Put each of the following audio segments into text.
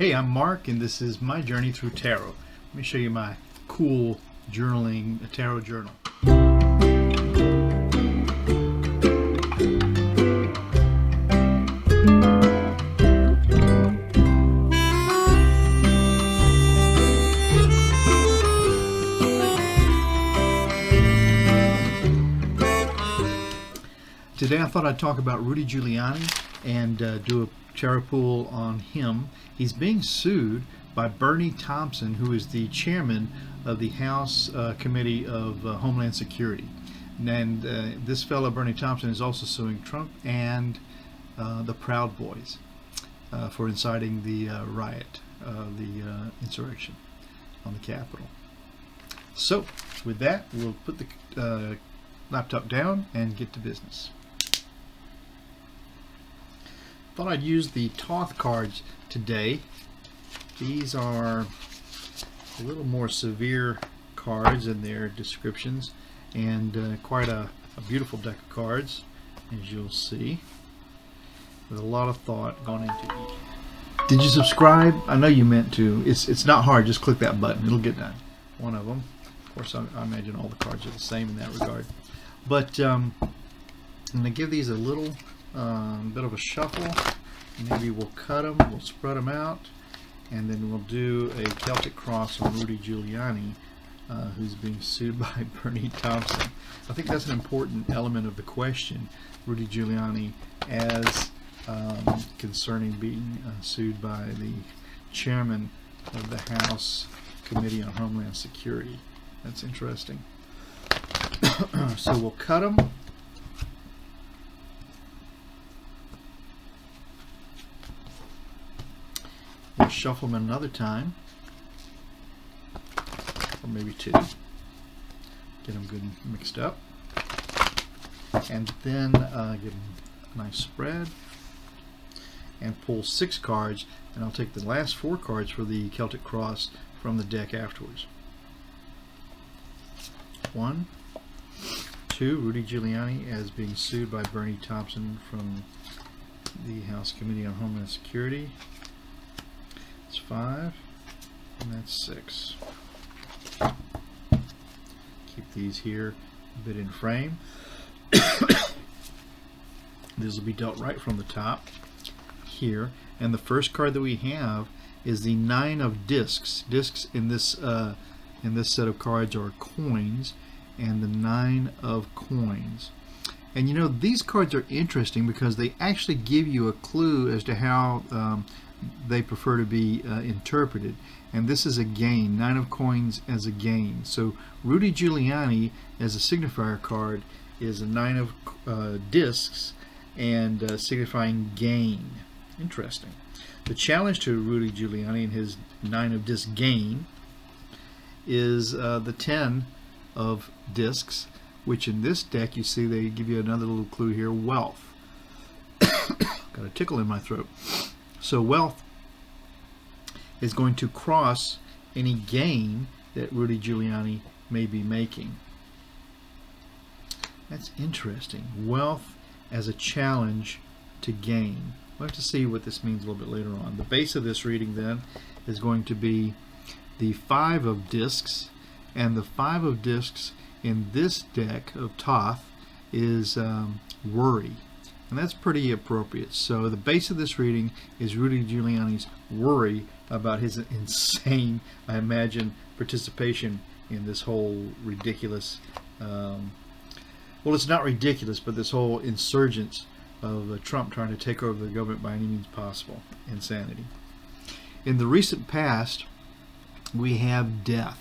Hey, I'm Mark, and this is my journey through tarot. Let me show you my cool journaling tarot journal. Today I thought I'd talk about Rudy Guiliani and do a tarot pull on him. He's being sued by Bennie Thompson, who is the chairman of the House Committee of Homeland Security. And this fellow, Bennie Thompson, is also suing Trump and the Proud Boys for inciting the riot, the insurrection on the Capitol. So, with that, we'll put the laptop down and get to business. Thought I'd use the Thoth cards today. These are a little more severe cards in their descriptions, and quite a beautiful deck of cards, as you'll see, with a lot of thought gone into each. Did you subscribe? I know you meant to. It's not hard. Just click that button. It'll get done. One of them. Of course, I imagine all the cards are the same in that regard. But I'm going to give these a little bit of a shuffle. Maybe we'll cut them, we'll spread them out, and then we'll do a Celtic cross on Rudy Guiliani, who's being sued by Bennie Thompson. I think that's an important element of the question, Rudy Guiliani, as concerning being sued by the chairman of the House Committee on Homeland Security. That's interesting. So we'll cut them. We'll shuffle them another time, or maybe two. Get them good and mixed up, and then give them a nice spread, and pull 6 cards. And I'll take the last 4 cards for the Celtic cross from the deck afterwards. 1, 2, Rudy Guiliani as being sued by Bennie Thompson from the House Committee on Homeland Security. That's 5, and that's 6. Keep these here a bit in frame. This will be dealt right from the top here, and the first card that we have is the 9 of discs. Discs in this set of cards are coins, and the 9 of coins. And you know, these cards are interesting because they actually give you a clue as to how they prefer to be interpreted. And this is a gain. 9 of coins as a gain. So Rudy Guiliani as a signifier card is a 9 of discs and signifying gain. Interesting. The challenge to Rudy Guiliani and his 9 of disc gain is the 10 of discs, which in this deck you see they give you another little clue here, wealth. Got a tickle in my throat. So wealth is going to cross any gain that Rudy Guiliani may be making. That's interesting. Wealth as a challenge to gain. We'll have to see what this means a little bit later on. The base of this reading then is going to be the 5 of discs, and the 5 of discs in this deck of Thoth is worry. And that's pretty appropriate. So the base of this reading is Rudy Giuliani's worry about his insane, I imagine, participation in this whole ridiculous, well, it's not ridiculous, but this whole insurgence of Trump trying to take over the government by any means possible. Insanity. In the recent past, we have death.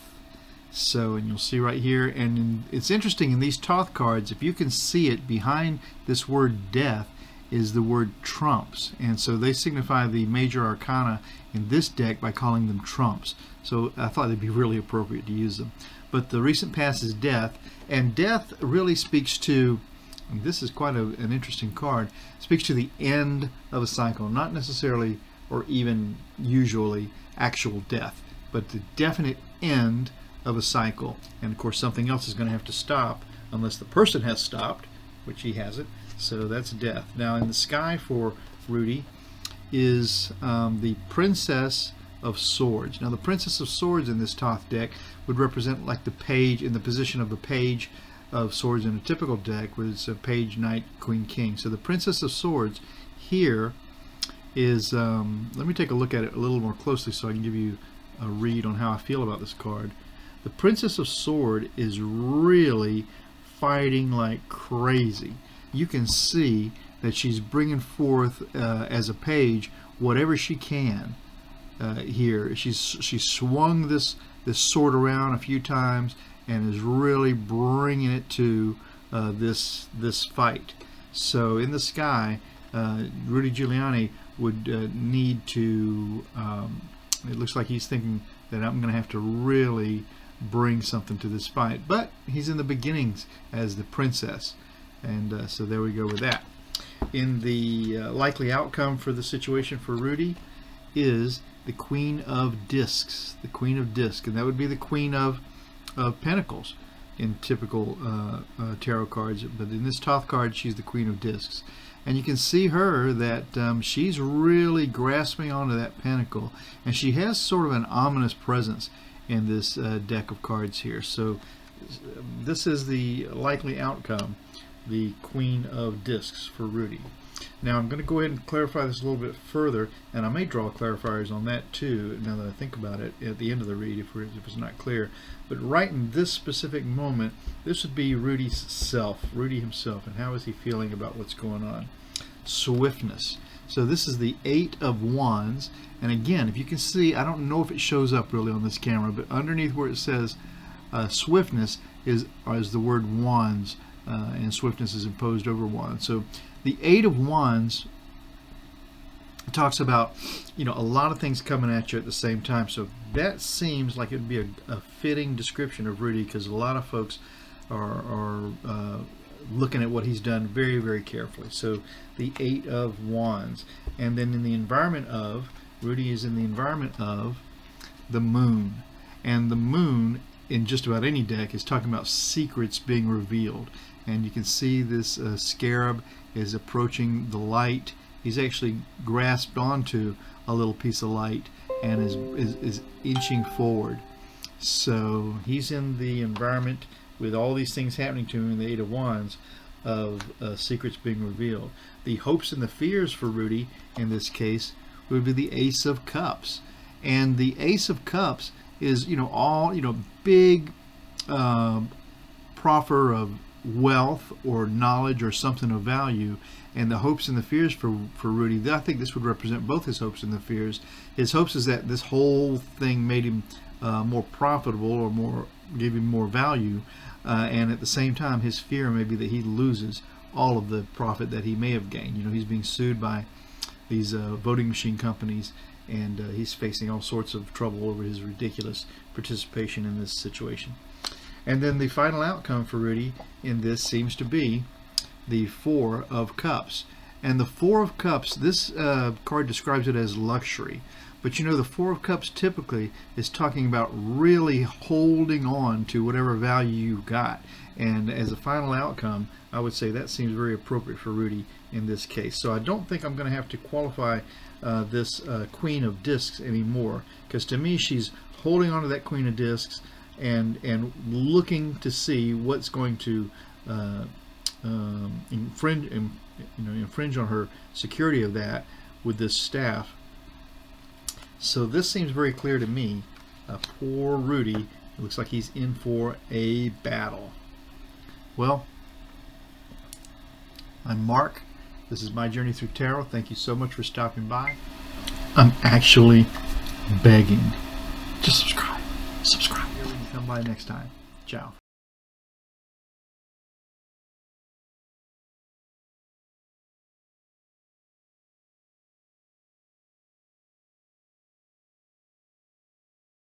So, and you'll see right here, and it's interesting in these Thoth cards, if you can see it, behind this word death is the word trumps, and so they signify the major arcana in this deck by calling them trumps. So I thought it'd be really appropriate to use them. But the recent past is death, and death really speaks to, and this is quite an interesting card, speaks to the end of a cycle, not necessarily or even usually actual death, but the definite end of a cycle. And of course something else is going to have to stop unless the person has stopped, which he hasn't. So that's death. Now in the sky for Rudy is the Princess of Swords. Now the Princess of Swords in this Thoth deck would represent like the page, in the position of the page of swords in a typical deck, where it's a page, knight, queen, king. So the Princess of Swords here is, let me take a look at it a little more closely so I can give you a read on how I feel about this card. The Princess of Swords is really fighting like crazy. You can see that she's bringing forth as a page whatever she can here. She's swung this sword around a few times and is really bringing it to this fight. So in the sky, Rudy Guiliani would need to, it looks like he's thinking that I'm going to have to really bring something to this fight, but he's in the beginnings as the princess, and so there we go with that. In the likely outcome for the situation for Rudy is the Queen of Discs, the Queen of Discs, and that would be the Queen of Pentacles in typical tarot cards, but in this Thoth card she's the Queen of Discs. And you can see her that she's really grasping onto that pentacle, and she has sort of an ominous presence in this deck of cards here. So this is the likely outcome, the Queen of Discs for Rudy. Now I'm going to go ahead and clarify this a little bit further, and I may draw clarifiers on that too now that I think about it at the end of the read if it's not clear. But right in this specific moment, this would be Rudy's self, Rudy himself, and how is he feeling about what's going on. Swiftness. So this is the Eight of Wands, and again, if you can see, I don't know if it shows up really on this camera, but underneath where it says swiftness is the word wands, and swiftness is imposed over wands. So the Eight of Wands talks about, you know, a lot of things coming at you at the same time. So that seems like it would be a fitting description of Rudy, because a lot of folks are looking at what he's done very, very carefully. So the Eight of Wands, and then in the environment of, Rudy is in the environment of the Moon, and the Moon in just about any deck is talking about secrets being revealed. And you can see this scarab is approaching the light. He's actually grasped onto a little piece of light and is inching forward. So he's in the environment with all these things happening to him in the Eight of Wands of secrets being revealed. The hopes and the fears for Rudy in this case would be the Ace of Cups, and the Ace of Cups is, you know, all, you know, big proffer of wealth or knowledge or something of value. And the hopes and the fears for Rudy, I think this would represent both his hopes and the fears. His hopes is that this whole thing made him more profitable, or gave him more value, and at the same time his fear may be that he loses all of the profit that he may have gained. You know, he's being sued by these voting machine companies, and he's facing all sorts of trouble over his ridiculous participation in this situation. And then the final outcome for Rudy in this seems to be the Four of Cups. And the Four of Cups, this card describes it as luxury. But you know, the Four of Cups typically is talking about really holding on to whatever value you got. And as a final outcome, I would say that seems very appropriate for Rudy in this case. So I don't think I'm going to have to qualify this Queen of Discs anymore, because to me she's holding on to that Queen of Discs and looking to see what's going to infringe on her security of that with this staff. So this seems very clear to me. Poor Rudy, it looks like he's in for a battle. Well, I'm Mark. This is my journey through tarot. Thank you so much for stopping by. I'm actually begging. Just subscribe. Subscribe. Come by next time. Ciao.